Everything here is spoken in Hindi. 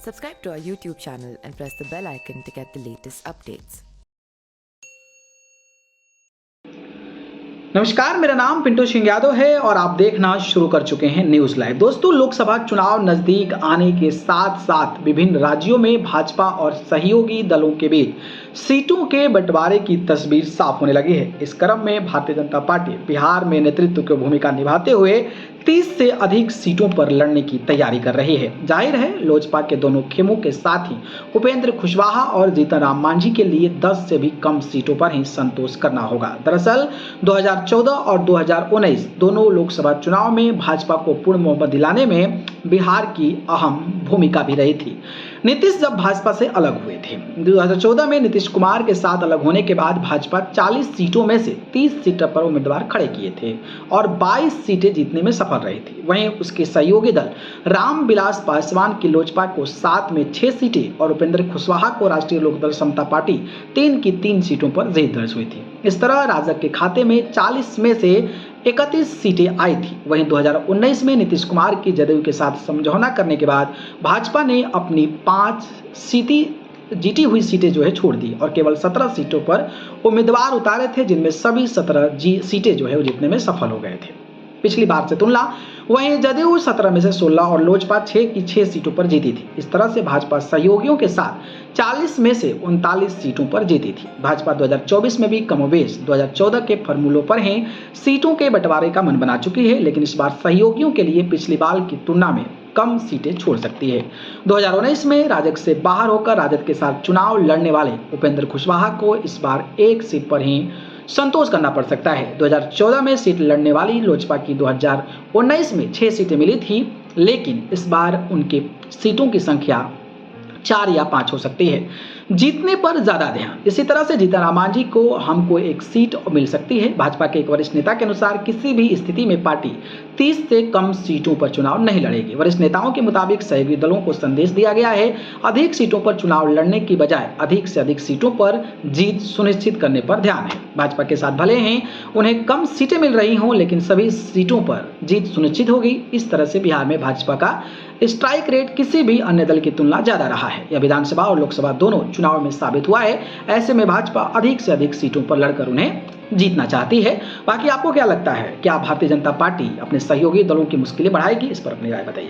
Subscribe to our YouTube channel and press the bell icon to get the latest updates. नमस्कार, मेरा नाम पिंटू सिंह यादव है और आप देखना शुरू कर चुके हैं न्यूज लाइव। दोस्तों, लोकसभा चुनाव नजदीक आने के साथ साथ विभिन्न राज्यों में भाजपा और सहयोगी दलों के बीच सीटों के बंटवारे की तस्वीर साफ होने लगी है। इस क्रम में भारतीय जनता पार्टी बिहार में नेतृत्व की भूमिका निभाते हुए 30 से अधिक सीटों पर लड़ने की तैयारी कर रही है। जाहिर है, लोजपा के दोनों खेमों के साथ ही उपेंद्र कुशवाहा और जीतन राम मांझी के लिए 10 से भी कम सीटों पर ही संतोष करना होगा। दरअसल 2014 और 2019 दोनों लोकसभा चुनाव में भाजपा को पूर्ण बहुमत दिलाने में बिहार की अहम भूमिका भी रही थी। नीतीश जब भाजपा से अलग हुए थे, 2014 में नीतीश कुमार के साथ अलग होने के बाद भाजपा 40 सीटों में से 30 सीटों पर उम्मीदवार खड़े किए थे और 22 सीटें जीतने में सफल रही थी। वहीं उसके सहयोगी दल रामविलास पासवान की लोजपा को 7 में 6 सीटें और उपेंद्र कुशवाहा को राष्ट्रीय लोकदल समता पार्टी 3 की 3 सीटों पर जीत दर्ज हुई थी। इस तरह राजग के खाते में 40 में से 31 सीटें आई थी। वहीं 2019 में नीतीश कुमार की जदयू के साथ समझौता करने के बाद भाजपा ने अपनी 5 जीती हुई सीटें छोड़ दी और केवल 17 सीटों पर उम्मीदवार उतारे थे, जिनमें सभी 17 सीटें वो जीतने में सफल हो गए थे। पिछली बार से तुलना वहीं जदयू 17 में से 16 और लोजपा 6 की 6 सीटों पर जीती थी। इस तरह से भाजपा सहयोगियों के साथ 40 में से 39 सीटों पर जीती थी। भाजपा 2024 में भी कमोबेश 2014 के फॉर्मूलों पर ही सीटों के बंटवारे का मन बना चुकी है, लेकिन इस बार सहयोगियों के लिए पिछली बार की तुलना में कम सीटें छोड़ सकती है। 2019 में राजग से बाहर होकर राजद के साथ चुनाव लड़ने वाले उपेंद्र कुशवाहा को इस बार एक सीट पर ही संतोष करना पड़ सकता है। 2014 में सीट लड़ने वाली लोजपा की 2019 में 6 सीटें मिली थी, लेकिन इस बार उनके सीटों की संख्या 4 या 5 हो सकती है। जीतने पर ज्यादा ध्यान। इसी तरह से जीतन राम मांझी को हमको एक सीट मिल सकती है। भाजपा के एक वरिष्ठ नेता के अनुसार किसी भी स्थिति में पार्टी 30 से कम सीटों पर चुनाव नहीं लड़ेगी। वरिष्ठ नेताओं के मुताबिक सहयोगी दलों को संदेश दिया गया है, अधिक सीटों पर चुनाव लड़ने की बजाय अधिक से अधिक सीटों पर जीत सुनिश्चित करने पर ध्यान है। भाजपा के साथ भले ही उन्हें कम सीटें मिल रही हों, लेकिन सभी सीटों पर जीत सुनिश्चित होगी। इस तरह से बिहार में भाजपा का स्ट्राइक रेट किसी भी अन्य दल की तुलना ज्यादा रहा है। यह विधानसभा और लोकसभा दोनों चुनाव में साबित हुआ है। ऐसे में भाजपा अधिक से अधिक सीटों पर लड़कर उन्हें जीतना चाहती है। बाकी आपको क्या लगता है, क्या भारतीय जनता पार्टी अपने सहयोगी दलों की मुश्किलें बढ़ाएगी? इस पर अपनी राय बताइए।